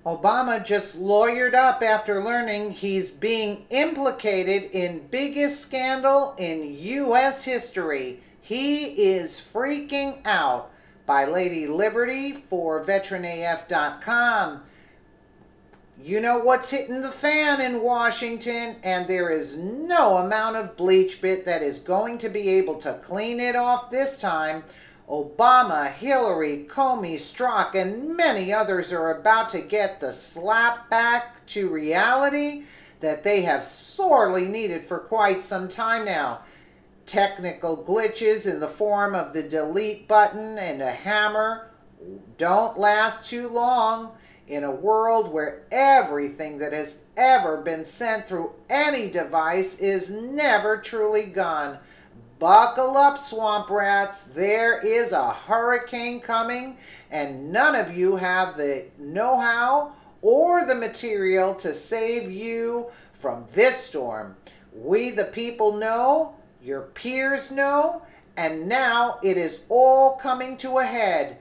Obama just lawyered up after learning he's being implicated in biggest scandal in U.S. history. He is freaking out. By Lady Liberty for VeteranAF.com. You know what's hitting the fan in Washington, and there is no amount of bleach bit that is going to be able to clean it off this time. Obama, Hillary, Comey, Strzok, and many others are about to get the slap back to reality that they have sorely needed for quite some time now. Technical glitches in the form of the delete button and a hammer don't last too long. In a world where everything that has ever been sent through any device is never truly gone. Buckle up, swamp rats. There is a hurricane coming, and none of you have the know-how or the material to save you from this storm. We the people know, your peers know, and now it is all coming to a head.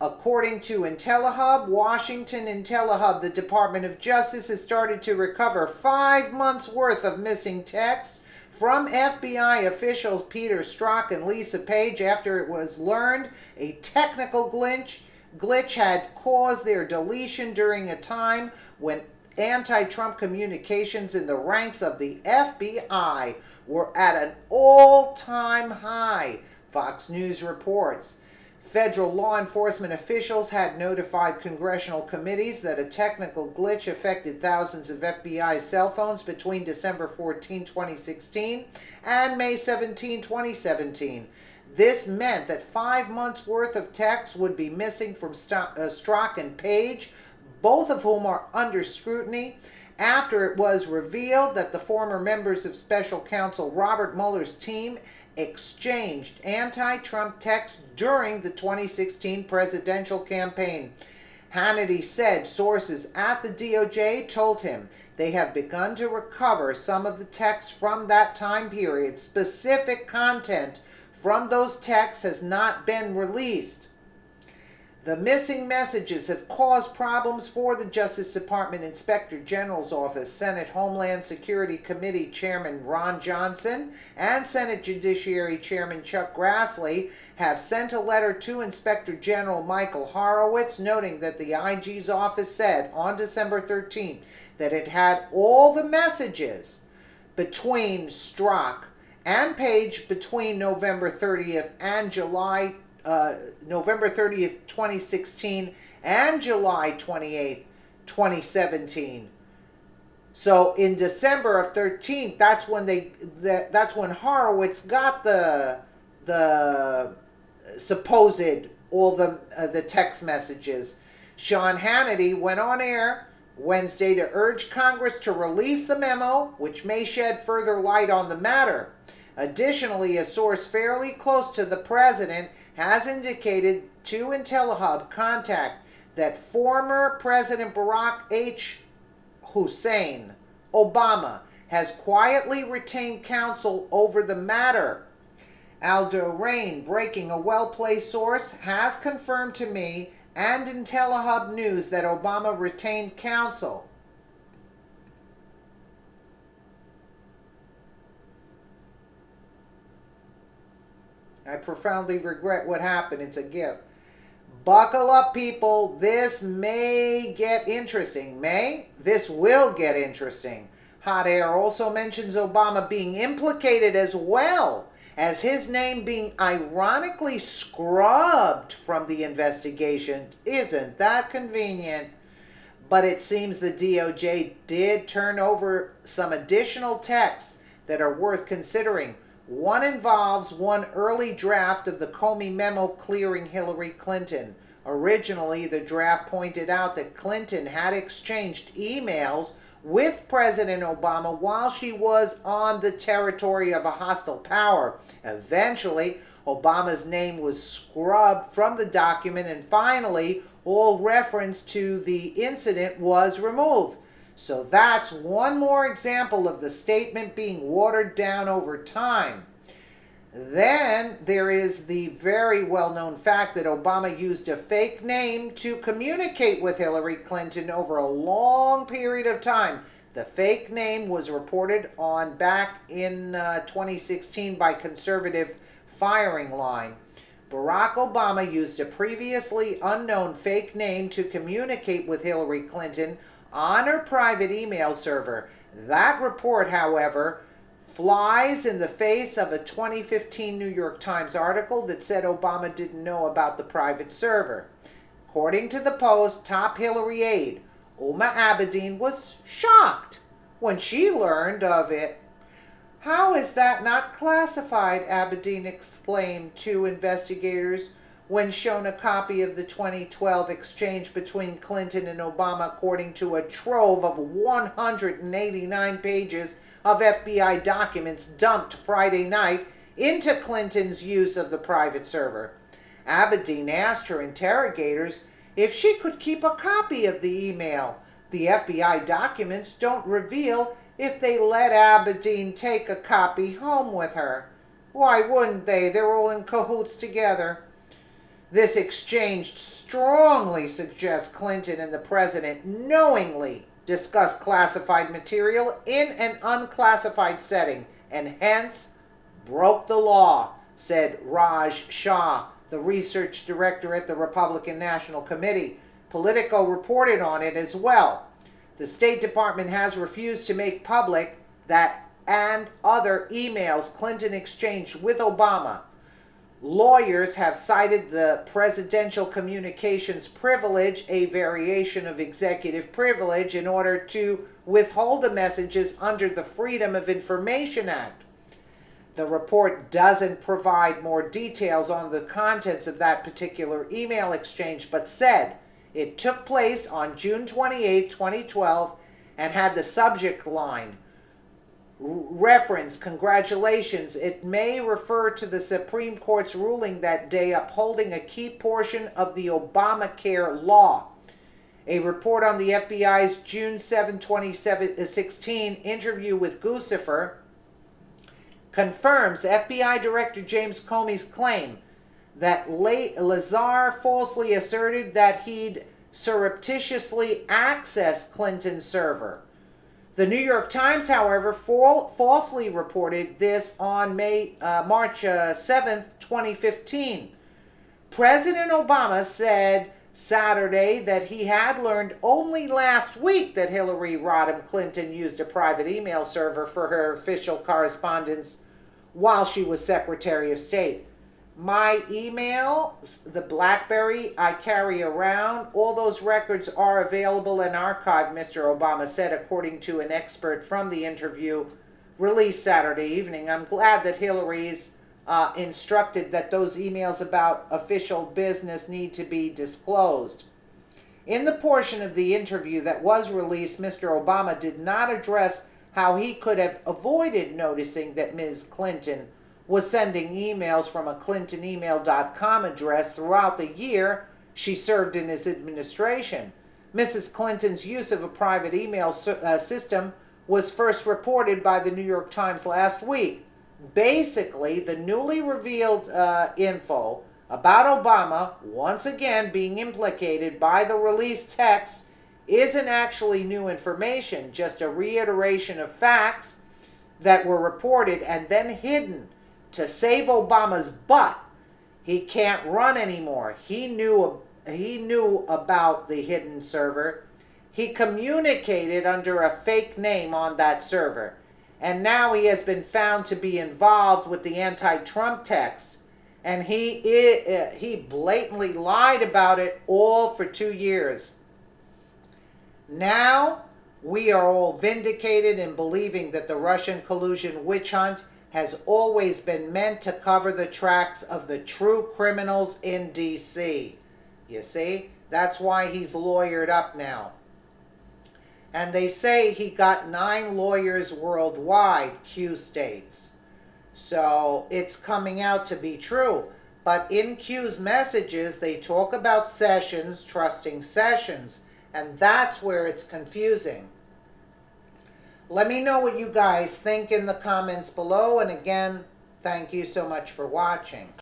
According to IntelliHub, Washington IntelliHub, the Department of Justice has started to recover 5 months' worth of missing texts from FBI officials Peter Strzok and Lisa Page after it was learned a technical glitch had caused their deletion during a time when anti-Trump communications in the ranks of the FBI were at an all-time high, Fox News reports. Federal law enforcement officials had notified congressional committees that a technical glitch affected thousands of FBI cell phones between December 14, 2016 and May 17, 2017. This meant that 5 months' worth of texts would be missing from Strzok and Page, both of whom are under scrutiny, after it was revealed that the former members of Special Counsel Robert Mueller's team exchanged anti-Trump texts during the 2016 presidential campaign. Hannity said sources at the DOJ told him they have begun to recover some of the texts from that time period. Specific content from those texts has not been released. The missing messages have caused problems for the Justice Department Inspector General's Office. Senate Homeland Security Committee Chairman Ron Johnson and Senate Judiciary Chairman Chuck Grassley have sent a letter to Inspector General Michael Horowitz noting that the IG's office said on December 13th that it had all the messages between Strzok and Page between November 30th and November 30th, 2016 and July 28th, 2017. So in December of 13th, that's when Horowitz got the supposed all the text messages. Sean Hannity went on air Wednesday to urge Congress to release the memo, which may shed further light on the matter. Additionally, a source fairly close to the president has indicated to IntelliHub contact that former President Barack H. Hussein Obama has quietly retained counsel over the matter. Aldo Rain, breaking a well-placed source, has confirmed to me and IntelliHub News that Obama retained counsel. I profoundly regret what happened. It's a gift. Buckle up, people. This may get interesting. This will get interesting. Hot Air also mentions Obama being implicated as well as his name being ironically scrubbed from the investigation. Isn't that convenient? But it seems the DOJ did turn over some additional texts that are worth considering. One involves one early draft of the Comey memo clearing Hillary Clinton. Originally, the draft pointed out that Clinton had exchanged emails with President Obama while she was on the territory of a hostile power. Eventually, Obama's name was scrubbed from the document, and finally, all reference to the incident was removed. So that's one more example of the statement being watered down over time. Then there is the very well-known fact that Obama used a fake name to communicate with Hillary Clinton over a long period of time. The fake name was reported on back in 2016 by conservative Firing Line. Barack Obama used a previously unknown fake name to communicate with Hillary Clinton on her private email server. That report, however, flies in the face of a 2015 New York Times article that said Obama didn't know about the private server. According to the Post, top Hillary aide, Huma Abedin, was shocked when she learned of it. "How is that not classified?" Abedin exclaimed to investigators when shown a copy of the 2012 exchange between Clinton and Obama, according to a trove of 189 pages of FBI documents dumped Friday night into Clinton's use of the private server. Abedin asked her interrogators if she could keep a copy of the email. The FBI documents don't reveal if they let Abedin take a copy home with her. Why wouldn't they? They're all in cahoots together. This exchange strongly suggests Clinton and the president knowingly discussed classified material in an unclassified setting and hence broke the law, said Raj Shah, the research director at the Republican National Committee. Politico reported on it as well. The State Department has refused to make public that and other emails Clinton exchanged with Obama. Lawyers have cited the presidential communications privilege, a variation of executive privilege, in order to withhold the messages under the Freedom of Information Act. The report doesn't provide more details on the contents of that particular email exchange, but said it took place on June 28, 2012, and had the subject line, reference, "Congratulations." It may refer to the Supreme Court's ruling that day upholding a key portion of the Obamacare law. A report on the FBI's June 7, 2016 interview with Guccifer confirms FBI Director James Comey's claim that Lazar falsely asserted that he'd surreptitiously accessed Clinton's server. The New York Times, however, falsely reported this on March 7, 2015. President Obama said Saturday that he had learned only last week that Hillary Rodham Clinton used a private email server for her official correspondence while she was Secretary of State. "My email, the BlackBerry I carry around, all those records are available and archived," Mr. Obama said, according to an expert from the interview released Saturday evening. "I'm glad that Hillary's instructed that those emails about official business need to be disclosed." In the portion of the interview that was released, Mr. Obama did not address how he could have avoided noticing that Ms. Clinton was sending emails from a clintonemail.com address throughout the year she served in his administration. Mrs. Clinton's use of a private email system was first reported by the New York Times last week. Basically, the newly revealed info about Obama once again being implicated by the released text isn't actually new information, just a reiteration of facts that were reported and then hidden to save Obama's butt. He can't run anymore. He knew about the hidden server. He communicated under a fake name on that server. And now he has been found to be involved with the anti-Trump text. And he blatantly lied about it all for 2 years. Now we are all vindicated in believing that the Russian collusion witch hunt has always been meant to cover the tracks of the true criminals in D.C. You see, that's why he's lawyered up now. And they say he got 9 lawyers worldwide, Q states. So it's coming out to be true. But in Q's messages, they talk about Sessions, trusting Sessions, and that's where it's confusing. Let me know what you guys think in the comments below. And again, Thank you so much for watching.